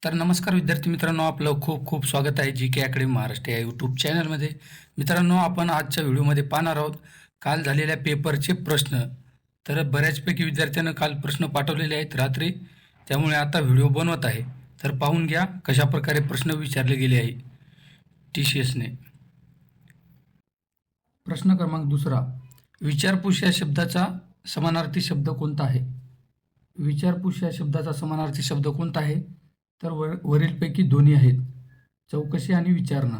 तर नमस्कार विद्यार्थी मित्रांनो, आपलं खूप खूप स्वागत आहे जी के अकॅडमी महाराष्ट्र या यूट्यूब चॅनलमध्ये. मित्रांनो, आपण आजच्या व्हिडिओमध्ये पाहणार आहोत काल झालेल्या पेपरचे प्रश्न. तर बऱ्याचपैकी विद्यार्थ्यांना काल प्रश्न पाठवलेले आहेत रात्री, त्यामुळे आता व्हिडिओ बनवत आहे. तर पाहून घ्या कशा प्रकारे प्रश्न विचारले गेले आहे TCSने. प्रश्न क्रमांक दुसरा, विचारपूस या शब्दाचा समानार्थी शब्द कोणता आहे? विचारपूस या शब्दाचा समानार्थी शब्द कोणता आहे? तर वरीलपैकी दोन्ही आहेत, चौकशी आणि विचारणा.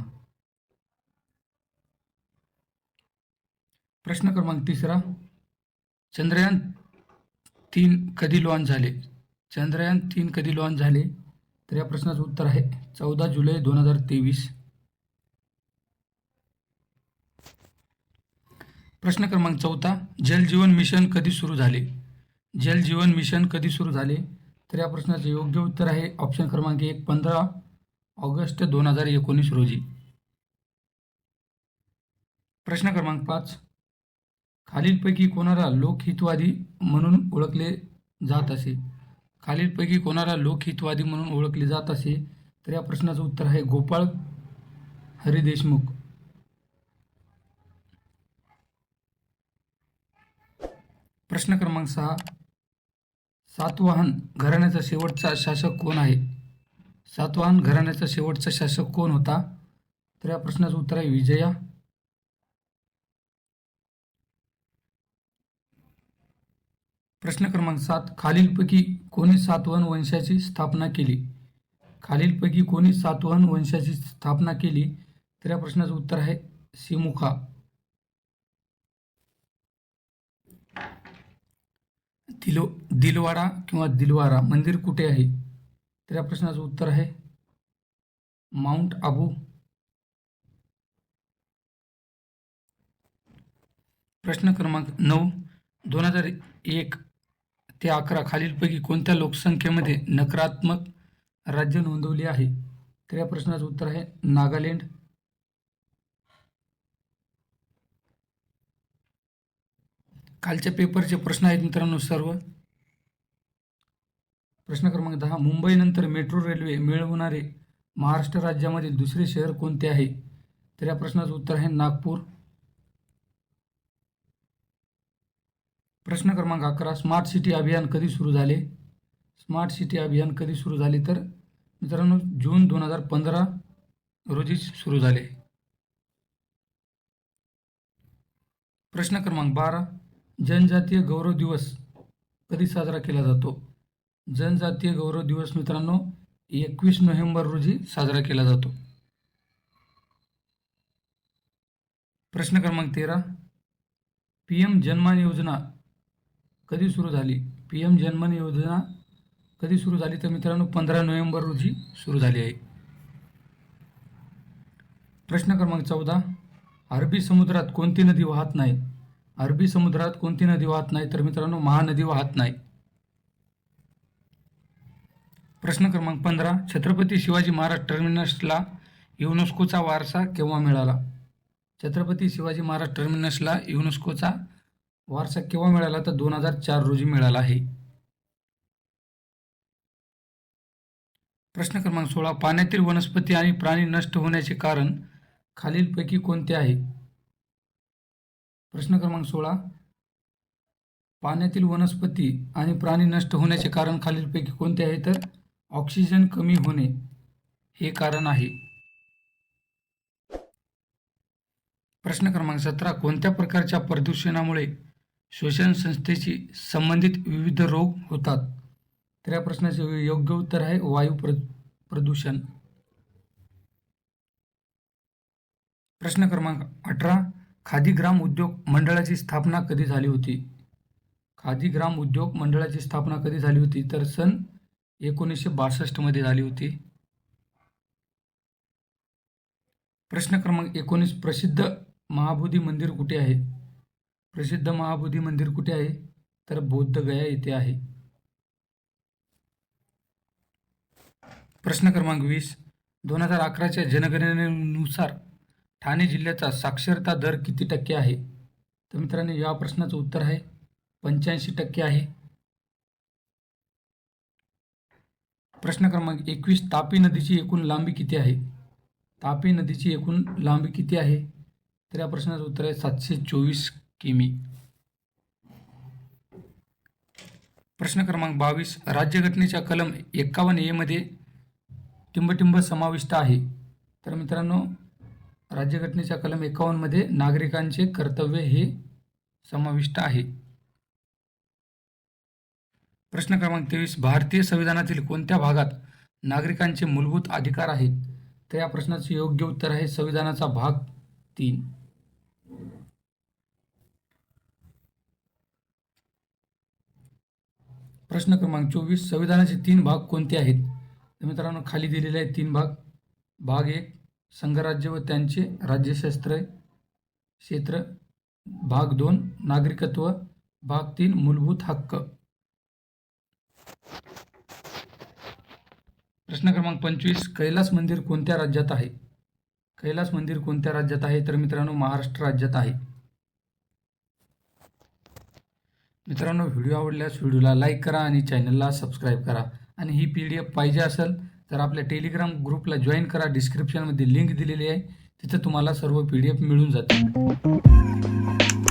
प्रश्न क्रमांक तिसरा, चंद्रयान-3 कधी लॉन्च झाले? चंद्रयान-3 कधी लॉन्च झाले? तर या प्रश्नाचं उत्तर आहे 14 जुलै 2023. प्रश्न क्रमांक चौथा, जल जीवन मिशन कधी सुरू झाले? जल जीवन मिशन कधी सुरू झाले? तर या प्रश्नाचे योग्य उत्तर आहे ऑप्शन क्रमांक 1, 15 ऑगस्ट 2019 रोजी. प्रश्न क्रमांक 5, खालीलपैकी कोणाला लोकहितवादी म्हणून ओळखले जात असे? खालीलपैकी कोणाला लोकहितवादी म्हणून ओळखले जात असे? तर या प्रश्नाचं उत्तर आहे गोपाळ हरी देशमुख. प्रश्न क्रमांक 6, सातवाहन घराण्याचा शेवटचा शासक कोण आहे? सातवाहन घराण्याचा शेवटचा शासक कोण होता? तर या प्रश्नाचं उत्तर आहे विजया. प्रश्न क्रमांक 7, खालीलपैकी कोणी सातवाहन वंशाची स्थापना केली? खालीलपैकी कोणी सातवाहन वंशाची स्थापना केली? तर या प्रश्नाचं उत्तर आहे सिमुखा. दिलवाडा किंवा दिलवारा मंदिर कुठे आहे? तर या प्रश्नाचं उत्तर आहे माउंट आबू. प्रश्न क्रमांक 9, 2001 ते 11 खालीलपैकी कोणत्या लोकसंख्येमध्ये नकारात्मक राज्य नोंदवले आहे? तर या प्रश्नाचं उत्तर आहे नागालँड. कालच्या पेपरचे प्रश्न आहेत मित्रांनो सर्व. प्रश्न क्रमांक 10, मुंबईनंतर मेट्रो रेल्वे मिळवणारे महाराष्ट्र राज्यामधील दुसरे शहर कोणते आहे? तर या प्रश्नाचं उत्तर आहे नागपूर. प्रश्न क्रमांक 11, स्मार्ट सिटी अभियान कधी सुरू झाले? स्मार्ट सिटी अभियान कधी सुरू झाले? तर मित्रांनो जून 2015 रोजी सुरू झाले. प्रश्न क्रमांक 12, जनजातीय गौरव दिवस कधी साजरा केला जातो? जनजातीय गौरव दिवस मित्रांनो 21 नोव्हेंबर रोजी साजरा केला जातो. प्रश्न क्रमांक 13, PM जनमान योजना कधी सुरू झाली? PM जनमान योजना कधी सुरू झाली? तर मित्रांनो 15 नोव्हेंबर रोजी सुरू झाली आहे. प्रश्न क्रमांक 14, अरबी समुद्रात कोणती नदी वाहत नाही? अरबी समुद्रात कोणती नदी वाहत नाही? तर मित्रांनो महानदी वाहत नाही. प्रश्न क्रमांक 15, छत्रपती शिवाजी महाराज टर्मिनसला युनेस्कोचा वारसा केव्हा मिळाला? छत्रपती शिवाजी महाराज टर्मिनसला युनेस्कोचा वारसा केव्हा मिळाला? तर 2004 रोजी मिळाला आहे. प्रश्न क्रमांक 16, पाण्यातील वनस्पती आणि प्राणी नष्ट होण्याचे कारण खालीलपैकी कोणते आहे? प्रश्न क्रमांक 16, पाण्यातील वनस्पती आणि प्राणी नष्ट होण्याचे कारण खालीलपैकी कोणते आहे? तर ऑक्सिजन कमी होणे हे कारण आहे. प्रश्न क्रमांक 17, कोणत्या प्रकारच्या प्रदूषणामुळे श्वसन संस्थेशी संबंधित विविध रोग होतात? तर या प्रश्नाचे योग्य उत्तर आहे वायू प्रदूषण. प्रश्न क्रमांक 18, खादी ग्राम उद्योग मंडळाची स्थापना कधी झाली होती? खादी ग्राम उद्योग मंडळाची स्थापना कधी झाली होती? तर सन 1962 मध्ये झाली होती. प्रश्न क्रमांक 19, प्रसिद्ध महाबोधी मंदिर कुठे आहे? प्रसिद्ध महाबोधी मंदिर कुठे आहे? तर बौद्धगया येथे आहे. प्रश्न क्रमांक 20, 2011च्या जनगणनेनुसार ठाणे जिल्ह्याचा साक्षरता दर किती टक्के आहे? तर मित्रांनो या प्रश्नाचं उत्तर आहे 85% आहे. प्रश्न क्रमांक 21, तापी नदीची एकूण लांबी किती आहे? तापी नदीची एकूण लांबी किती आहे? तर या प्रश्नाचं उत्तर आहे 724 किमी. प्रश्न क्रमांक 22, राज्यघटनेच्या कलम 51A मध्ये टिंबटिंब समाविष्ट आहे. तर मित्रांनो, राज्यघटनेच्या कलम 51 मध्ये नागरिकांचे कर्तव्य हे समाविष्ट आहे. प्रश्न क्रमांक 23, भारतीय संविधानातील कोणत्या भागात नागरिकांचे मूलभूत अधिकार आहेत? तर या प्रश्नाचे योग्य उत्तर आहे संविधानाचा भाग 3. प्रश्न क्रमांक 24, संविधानाचे 3 भाग कोणते आहेत? तर मित्रांनो, खाली दिलेले आहेत 3 भाग. भाग 1, संघराज्य व त्यांचे राज्यशास्त्र क्षेत्र. भाग 2, नागरिकत्व. भाग 3, मूलभूत हक्क. प्रश्न क्रमांक 25, कैलास मंदिर कोणत्या राज्यात आहे? कैलास मंदिर कोणत्या राज्यात आहे? तर मित्रांनो, महाराष्ट्र राज्यात आहे. मित्रांनो, व्हिडिओ आवडल्यास व्हिडिओला लाईक करा आणि चॅनलला सबस्क्राईब करा. आणि ही PDF पाहिजे असेल तर आपल्या टेलिग्राम ग्रुपला जॉईन करा. डिस्क्रिप्शनमध्ये लिंक दिलेली आहे, तिथे तुम्हाला सर्व PDF मिळून जातील.